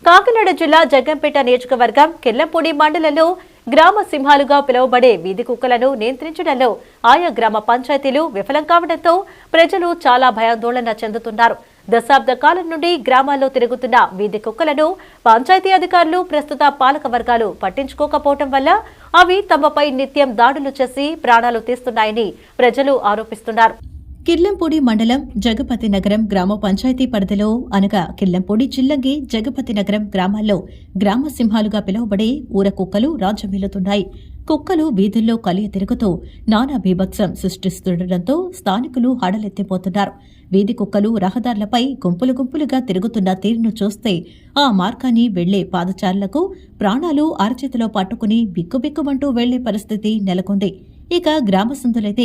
కాకినాడ జిల్లా జగ్గంపేట నియోజకవర్గం కెల్లంపూడి మండలంలో గ్రామ సింహాలుగా పిలువబడే వీధి కుక్కలను నియంత్రించడంలో ఆయా గ్రామ పంచాయతీలు విఫలం కావడంతో ప్రజలు చాలా భయాందోళన చెందుతున్నారు. దశాబ్ద కాలం నుండి గ్రామాల్లో తిరుగుతున్న వీధి కుక్కలను పంచాయతీ అధికారులు ప్రస్తుత పాలక వర్గాలు పట్టించుకోకపోవడం వల్ల అవి తమపై నిత్యం దాడులు చేసి ప్రాణాలు తీస్తున్నాయని ప్రజలు ఆరోపిస్తున్నారు. కిల్లంపూడి మండలం జగపతి నగరం గ్రామ పంచాయతీ పరిధిలో అనగా కిల్లంపూడి చిల్లంగి జగపతి నగరం గ్రామాల్లో గ్రామ సింహాలుగా పిలువబడే ఊర కుక్కలు రాజ్యమేలుతున్నాయి. కుక్కలు వీధుల్లో కలియ తిరుగుతూ నానా బీభత్సం సృష్టిస్తుండటంతో స్థానికులు హడలెత్తిపోతున్నారు. వీధి కుక్కలు రహదారులపై గుంపులు గుంపులుగా తిరుగుతున్న తీరును చూస్తే ఆ మార్గాన్ని వెళ్లే పాదచారులకు ప్రాణాలు అరచేతిలో పట్టుకుని బిక్కుబిక్కుమంటూ వెళ్లే పరిస్థితి నెలకొంది. ఇక గ్రామస్తులైతే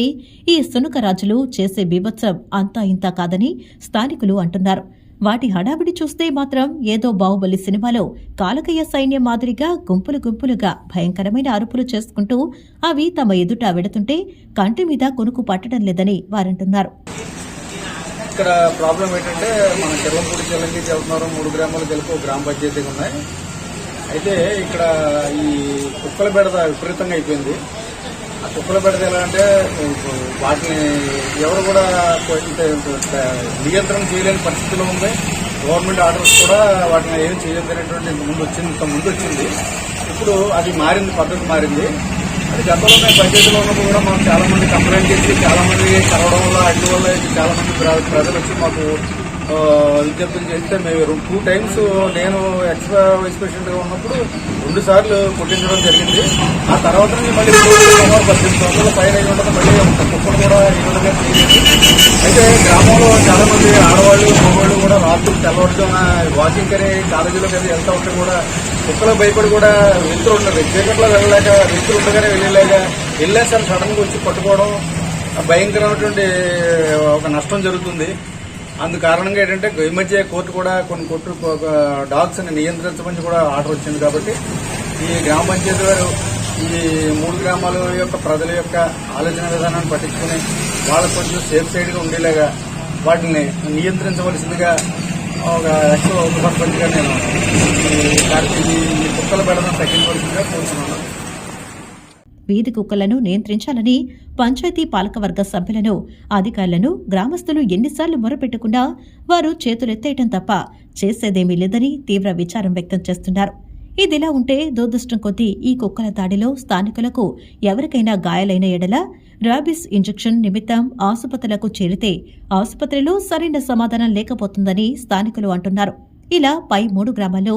ఈ సునకరాజులు చేసే బీభత్సం అంతా ఇంతా కాదని స్థానికులు అంటున్నారు. వాటి హడావిడి చూస్తే మాత్రం ఏదో బాహుబలి సినిమాలో కాలకయ్య సైన్యం మాదిరిగా గుంపులు గుంపులుగా భయంకరమైన అరుపులు చేసుకుంటూ అవి తమ ఎదుట వెడుతుంటే కంటి మీద కొనుకు పట్టడం లేదని వారంటున్నారు. ఇక్కడ ప్రాబ్లం ఏంటంటే మన కిల్లంపూడి చిల్లంగి వెళ్తున్నారు, 3 గ్రామాలు కలిపి గ్రామ పంచాయతీగా ఉన్నాయి. అయితే ఇక్కడ ఈ కుక్కల బెడద విపరీతంగా అయిపోయింది. ఆ కుక్కల బెడద ఎలా అంటే వాటిని ఎవరు కూడా నియంత్రణ చేయలేని పరిస్థితిలో ఉంది. గవర్నమెంట్ ఆర్డర్స్ కూడా వాటిని ఏం చేయలేదనేటువంటి ఇంత ముందు వచ్చింది. ఇప్పుడు అది మారింది, పద్ధతి మారింది. అది గతంలో మేము పంచాయతీలో ఉన్నప్పుడు కూడా మనం చాలా మంది కంప్లైంట్ చేసి చాలా మంది చదవడం వల్ల అడ్డు వల్ల చాలా మంది ప్రజలు వచ్చి మాకు విజ్ఞప్తులు చేస్తే మేము 2 టైమ్స్ నేను ఎక్స్ట్రా వైస్ ప్రెసిడెంట్ గా ఉన్నప్పుడు 2 సార్లు కొట్టించడం జరిగింది. ఆ తర్వాత మళ్ళీ 1800 పైన మళ్ళీ కుక్కలు కూడా ఇవ్వడమే చేయలేదు. అయితే గ్రామంలో చాలా మంది ఆడవాళ్ళు మగవాళ్ళు కూడా రాత్రులు తెల్లవారుజామున వాకింగ్ అని కాలేజీలోకి అది వెళ్తా ఉంటే కూడా కుక్కలకు భయపడి కూడా వెళ్తురు ఉండదు. చీకట్లో వెళ్ళలేక వెళ్తురు ఉండగానే వెళ్ళేసరికి సడన్ గా వచ్చి పట్టుకోవడం భయంకరమైనటువంటి ఒక నష్టం జరుగుతుంది. అందు కారణంగా ఏంటంటే ఈ మధ్య కోర్టు కూడా కొన్ని డాగ్స్ ని నియంత్రించమని కూడా ఆర్డర్ వచ్చింది. కాబట్టి ఈ గ్రామ పంచాయతీ వారు ఈ 3 గ్రామాల యొక్క ప్రజల యొక్క ఆలోచన విధానాన్ని పట్టించుకుని వాళ్ళకు కొంచెం సేఫ్ సైడ్ గా ఉండేలాగా వాటిని నియంత్రించవలసిందిగా ఒక సర్పంచ్గా నేను ఈ కుక్కల బెడదను తగ్గించవలసిందిగా కోరుతున్నాను. వీధి కుక్కలను నియంత్రించాలని పంచాయతీ పాలకవర్గ సభ్యులను, అధికారులను గ్రామస్తులు ఎన్నిసార్లు మొరపెట్టుకున్నా వారు చేతులెత్తేయటం తప్ప చేసేదేమీ లేదని తీవ్ర విచారం వ్యక్తం చేస్తున్నారు. ఇదిలా ఉంటే దురదృష్టం కొద్దీ ఈ కుక్కల దాడిలో స్థానికులకు ఎవరికైనా గాయాలైన ఎడల ర్యాబిస్ ఇంజెక్షన్ నిమిత్తం ఆసుపత్రులకు చేరితే ఆసుపత్రిలో సరైన సమాధానం లేకపోతుందని స్థానికులు అంటున్నారు. ఇలా పై 3 గ్రామాల్లో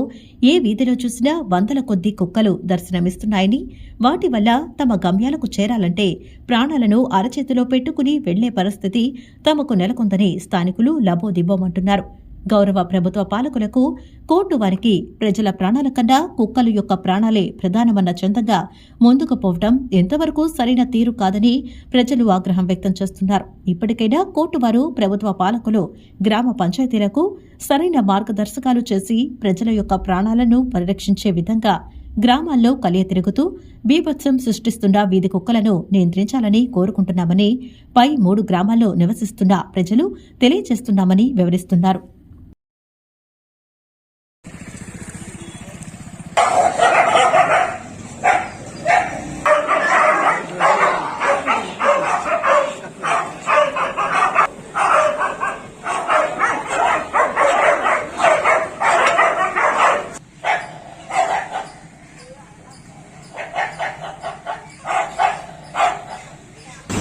ఏ వీధిలో చూసినా వందల కొద్దీ కుక్కలు దర్శనమిస్తున్నాయని, వాటి వల్ల తమ గమ్యాలకు చేరాలంటే ప్రాణాలను అరచేతిలో పెట్టుకుని వెళ్లే పరిస్థితి తమకు నెలకొందని స్థానికులు లబోదిబ్బోమంటున్నారు. గౌరవ ప్రభుత్వ పాలకులకు కోర్టు వారికి ప్రజల ప్రాణాల కన్నా కుక్కల యొక్క ప్రాణాలే ప్రధానమన్న చందంగా ముందుకు పోవడం ఎంతవరకు సరైన తీరు కాదని ప్రజలు ఆగ్రహం వ్యక్తం చేస్తున్నారు. ఇప్పటికైనా కోర్టు వారు ప్రభుత్వ పాలకులు గ్రామ పంచాయతీలకు సరైన మార్గదర్శకాలు చేసి ప్రజల యొక్క ప్రాణాలను పరిరక్షించే విధంగా గ్రామాల్లో కలియ తిరుగుతూ బీభత్సం సృష్టిస్తున్న వీధి కుక్కలను నియంత్రించాలని కోరుకుంటున్నామని పై 3 గ్రామాల్లో నివసిస్తున్న ప్రజలు తెలియజేస్తున్నామని వివరిస్తున్నారు.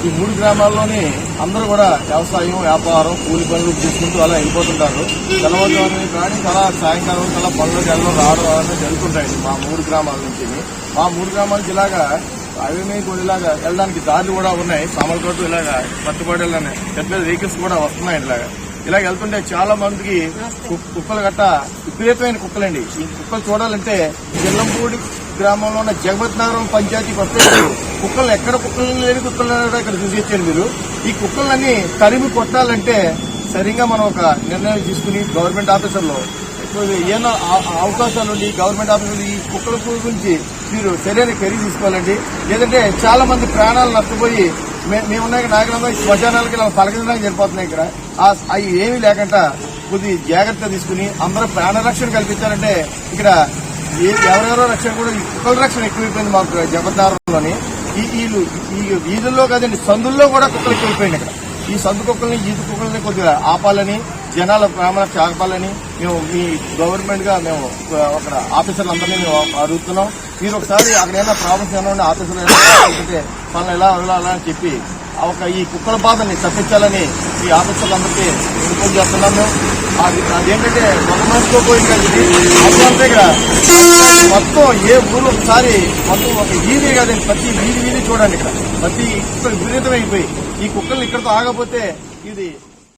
ఈ 3 గ్రామాల్లోని అందరూ కూడా వ్యవసాయం, వ్యాపారం, కూలి పనులు తీసుకుంటూ అలా వెళ్ళిపోతుంటారు. తెల్లవారుజామున కానీ చాలా సాయంకాలం చాలా పనులకు వెళ్ళడం రావడం అనేది జరుగుతుంటాయండి మా 3 గ్రామాల నుంచి. మా 3 గ్రామాలకి ఇలాగా అవి కూడా ఇలాగా వెళ్ళడానికి దారులు కూడా ఉన్నాయి. సామలకోట ఇలాగా పట్టుబడి పెద్ద వెహికల్స్ కూడా వస్తున్నాయండి. ఇలాగ వెళ్తుంటే చాలా మందికి కుక్కలు గట్ట విపరీతమైన కుక్కలండి. ఈ కుక్కలు చూడాలంటే కిల్లంపూడి గ్రామంలో ఉన్న జగపతి నగరం పంచాయతీకి వస్తే కుక్కలు ఎక్కడ కుక్కలు లేని కుక్కలు ఇక్కడ చూసేచ్చారు మీరు. ఈ కుక్కలన్నీ తరిమి కొట్టాలంటే సరిగ్గా మనం ఒక నిర్ణయం తీసుకుని గవర్నమెంట్ ఆఫీసర్లో ఏమో అవకాశాలు ఉండి గవర్నమెంట్ ఆఫీసర్లు ఈ కుక్కల గురించి మీరు సరైన చర్య తీసుకోవాలండి. లేదంటే చాలా మంది ప్రాణాలు నష్టపోయి మేమున్నాయి నాయకులందరూ శ్మశానాలకి పలకడానికి సరిపోతున్నాయి. ఇక్కడ అవి ఏమీ లేకుండా కొద్ది జాగ్రత్త తీసుకుని అందరూ ప్రాణ రక్షణ కల్పించాలంటే ఇక్కడ ఎవరెవరో రక్షణ కూడా కుక్కల రక్షణ ఎక్కువైపోయింది మాకు జబర్దారంలోని. ఈ వీధుల్లో కాదండి సందుల్లో కూడా కుక్కలు ఎక్కువైపోయింది. ఇక్కడ ఈ సందు కుక్కల్ని ఈత కుక్కల్ని కొద్దిగా ఆపాలని, జనాల ప్రాణరక్ష ఆపాలని మేము మీ గవర్నమెంట్ గా మేము అక్కడ ఆఫీసర్లందరినీ మేము అడుగుతున్నాం. మీరు ఒకసారి అక్కడ ఏమైనా ప్రాబ్లమ్స్ ఏమైనా ఆఫీసర్లు వాళ్ళని ఎలా అని చెప్పి ఈ కుక్కల బాధని తప్పించాలని ఈ ఆఫీసర్లందరికీ విజ్ఞప్తి చేస్తున్నాం. మేము అదేంటంటే ఒక మనసుతో పోయింది అంతే ఇక్కడ మొత్తం ఏ ఊరు ఒకసారి మొత్తం ఒక వీధి కాదండి, ప్రతి వీధి చూడండి. ఇక్కడ ప్రతి కుక్కలు విపరీతమైపోయి ఈ కుక్కల్ని ఇక్కడితో ఆగపోతే ఇది